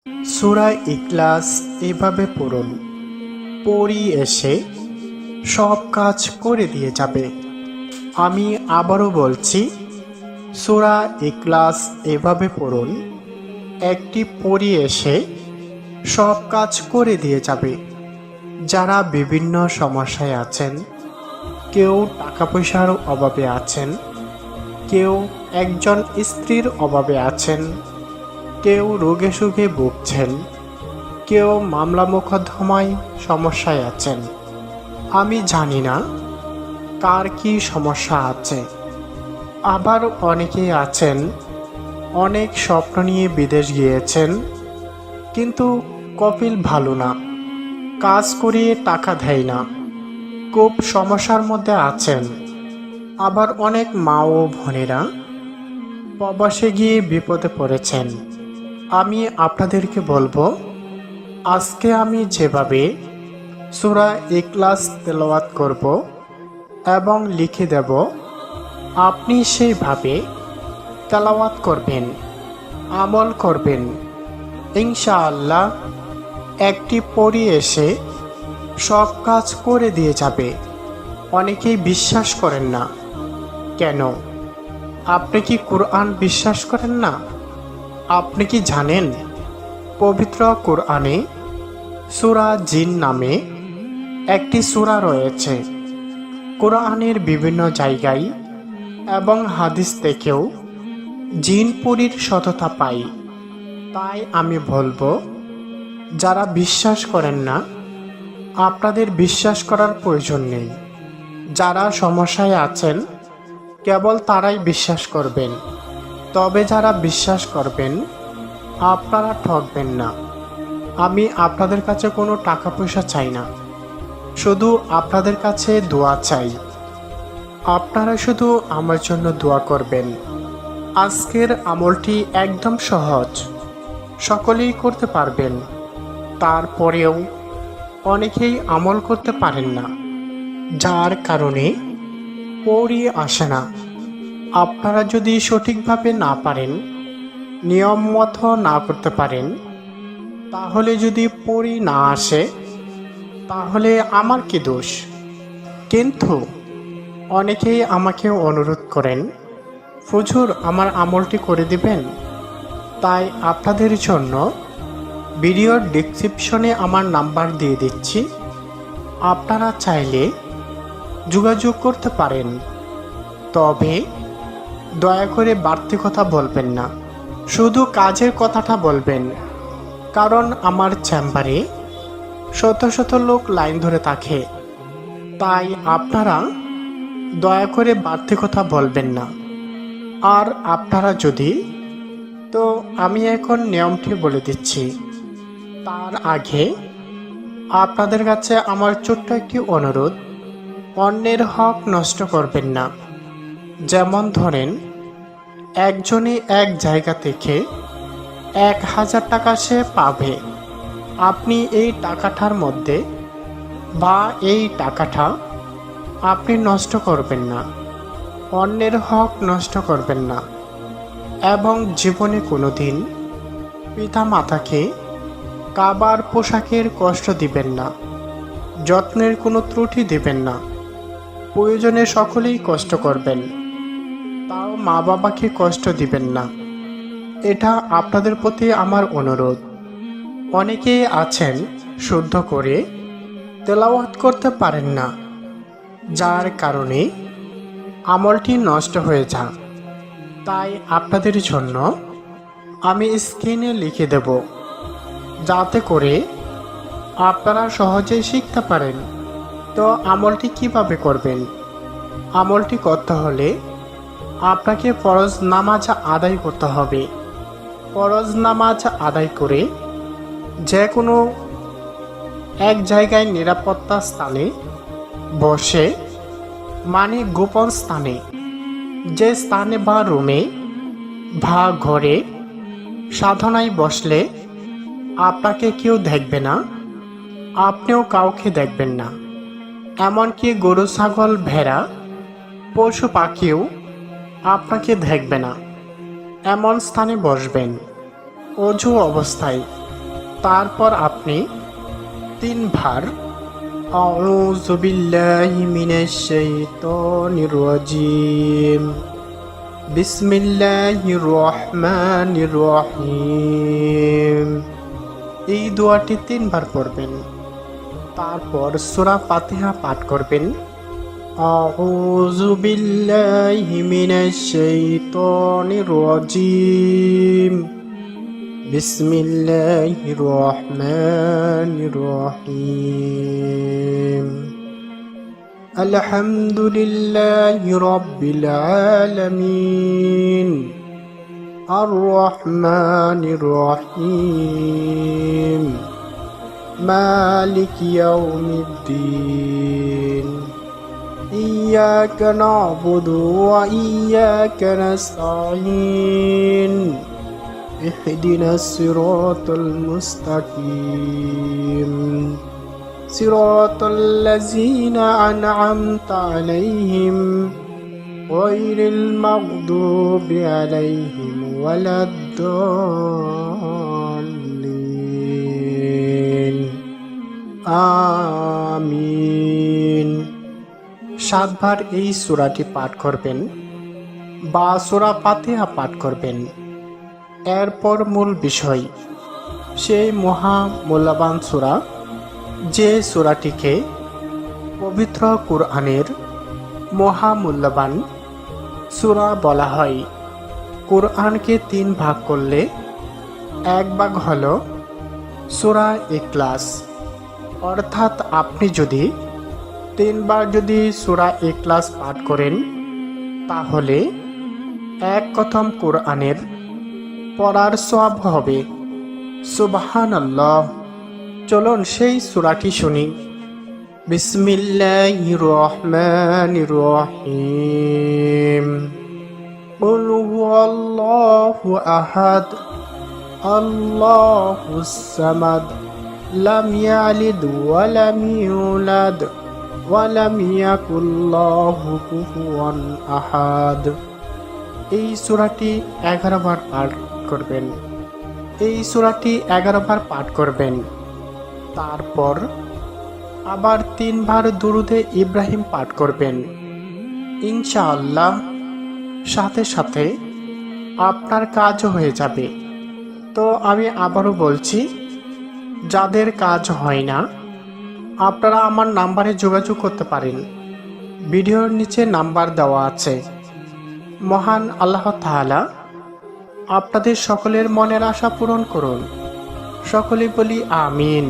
সূরা ইখলাস এভাবে পড়ুন, পড়ি এসে সব কাজ করে দিয়ে যাবে। আমি আবারও বলছি, সূরা ইখলাস এভাবে পড়ুন, একটি পড়ি এসে সব কাজ করে দিয়ে যাবে। যারা বিভিন্ন সমস্যায় আছেন, কেউ টাকা পয়সার অভাবে আছেন, কেউ একজন স্ত্রীর অভাবে আছেন, কেউ রোগে সুখে ভুগছেন, কেউ মামলা মোকদ্দমায় সমস্যায় আছেন। আমি জানি না কার কি সমস্যা আছে। আবার অনেকেই আছেন অনেক স্বপ্ন নিয়ে বিদেশ গিয়েছেন, কিন্তু কপিল ভালো না, কাজ করিয়ে টাকা দেয় না, খুব সমস্যার মধ্যে আছেন। আবার অনেক মা ও বোনেরা প্রবাসে গিয়ে বিপদে পড়েছেন। আমি আপনাদেরকে বলবো, আজকে আমি যেভাবে সূরা ইখলাস তেলাওয়াত করব এবং লিখে দেব, আপনি সেইভাবে তেলাওয়াত করবেন, আমল করবেন। ইনশাআল্লাহ একটি পড়ি এসে সব কাজ করে দিয়ে যাবে। অনেকেই বিশ্বাস করেন না। কেন? আপনি কি কোরআন বিশ্বাস করেন না? আপনি কি জানেন পবিত্র কোরআনে সূরা জিন নামে একটি সূরা রয়েছে? কোরআনের বিভিন্ন জায়গায় এবং হাদিস থেকেও জিন পরীর সততা পাই। তাই আমি বলবো, যারা বিশ্বাস করেন না, আপনাদের বিশ্বাস করার প্রয়োজন নেই। যারা সমস্যায় আছেন, কেবল তারাই বিশ্বাস করবেন। তবে যারা বিশ্বাস করবেন, আপনারা ঠকবেন না। আমি আপনাদের কাছে কোনো টাকা পয়সা চাই না, শুধু আপনাদের কাছে দোয়া চাই। আপনারা শুধু আমার জন্য দোয়া করবেন। আজকের আমলটি একদম সহজ, সকলেই করতে পারবেন। তারপরেও অনেকেই আমল করতে পারেন না, যার কারণে পড়ি আসে না। আপনারা যদি সঠিকভাবে না পারেন, নিয়ম মতো না করতে পারেন, তাহলে যদি পড়ি না আসে, তাহলে আমার কি দোষ? কিন্তু অনেকেই আমাকে অনুরোধ করেন, হুজুর আমার আমলটি করে দিবেন। তাই আপনাদের জন্য ভিডিওর ডেসক্রিপশনে আমার নাম্বার দিয়ে দিচ্ছি, আপনারা চাইলে যোগাযোগ করতে পারেন। তবে দয়া করে বাড়তি কথা বলবেন না, শুধু কাজের কথাটা বলবেন। কারণ আমার চেম্বারে শত শত লোক লাইন ধরে থাকে। তাই আপনারা দয়া করে বাড়তি কথা বলবেন না। আর আপনারা যদি, তো আমি এখন নিয়মটি বলে দিচ্ছি। তার আগে আপনাদের কাছে আমার ছোট্ট একটি অনুরোধ, অন্যের হক নষ্ট করবেন না। যেমন ধরেন, একজনই এক জায়গা থেকে 1000 টাকা সে পাবে। আপনি এই টাকাটার মধ্যে বা এই টাকাটা আপনি নষ্ট করবেন না, অন্যের হক নষ্ট করবেন না। এবং জীবনে কোনোদিন পিতা মাতাকে খাবার পোশাকের কষ্ট দিবেন না, যত্নের কোনো ত্রুটি দিবেন না। প্রয়োজনে সকলেই কষ্ট করবেন, তাও মা বাবাকে কষ্ট দিবেন না। এটা আপনাদের প্রতি আমার অনুরোধ। অনেকেই আছেন শুদ্ধ করে তেলাওয়াত করতে পারেন না, যার কারণে আমলটি নষ্ট হয়ে যায়। তাই আপনাদের জন্য আমি স্ক্রিনে লিখে দেব, যাতে করে আপনারা সহজেই শিখতে পারেন। তো আমলটি কিভাবে করবেন? আমলটি করতে হলে আপনাকে ফরজ নামাজ আদায় করতে হবে। ফরজ নামাজ আদায় করে যে কোনো এক জায়গায় নিরাপত্তা স্থানে বসে, মানে গোপন স্থানে, যে স্থানে বা রুমে বা ঘরে সাধনায় বসলে আপনাকে কেউ দেখবে না, আপনিও কাউকে দেখবেন না। এমনকি গরু ছাগল ভেড়া পশু পাখিও আপনাকে দেখবে না। এমন স্থানে বসবেন। অজু অবস্থায় তারপর আপনি 3 বার আউযু বিল্লাহি মিনাশ শাইতানির রাজিম বিসমিল্লাহির রহমানির রহিম এই দোয়াটি 3 বার পড়বেন। তারপর সূরা ফাতিহা পাঠ করবেন। আউযু বিল্লাহি মিনাশ শাইতানির রাজিম বিসমিল্লাহির রহমানির রহিম আলহামদুলিল্লাহি রাব্বিল আলামিন আর রহমানির রহিম মালিক ইয়াউমিদ্দিন ইয়্যাকা না'বুদু ওয়া ইয়্যাকা নাস্তাঈন ইহদিনাস সিরাতাল মুস্তাকিম সিরাতাল্লাযীনা আন'আমতা আলাইহিম গায়রিল মাগদুবি আলাইহিম ওয়ালাদ-দাল্লিন আমিন। 7 বার এই সূরাটি পাঠ করবেন বা সূরা ফাতিহা পাঠ করবেন। এরপর মূল বিষয়, সেই মহা মূল্যবান সূরা যে সূরাটিকে পবিত্র কুরআনের মহামূল্যবান সূরা বলা হয়। কুরআনকে 3 ভাগ করলে 1 ভাগ হল সূরা ইখলাস। অর্থাৎ আপনি যদি 3 বার যদি সূরা ইখলাস পাঠ করেন তাহলে 1 খতম কুরআনের পড়ার সওয়াব হবে। সুবহানাল্লাহ। চলুন সেই সূরাটি শুনি। বিসমিল্লাহির রহমানির রহিম কুল হুয়াল্লাহু আহাদ আল্লাহুস সামাদ লাম ইয়ালিদ ওয়া লাম ইউলাদ ওয়া লাম ইয়াকুল লাহু কুফুয়ান আহাদ। এই সূরাটি 11 বার পাঠ করবেন। এই সূরাটি 11 বার পাঠ করবেন। তারপর আবার 3 বার দুরুদে ইব্রাহিম পাঠ করবেন। ইনশাআল্লাহ সাথে সাথে আপনার কাজও হয়ে যাবে। তো আমি আবারও বলছি, যাদের কাজ হয় না আপনারা আমার নাম্বারে যোগাযোগ করতে পারেন। ভিডিওর নিচে নাম্বার দেওয়া আছে। মহান আল্লাহ তাআলা আপনাদের সকলের মনের আশা পূরণ করুন। সকলে বলি আমিন।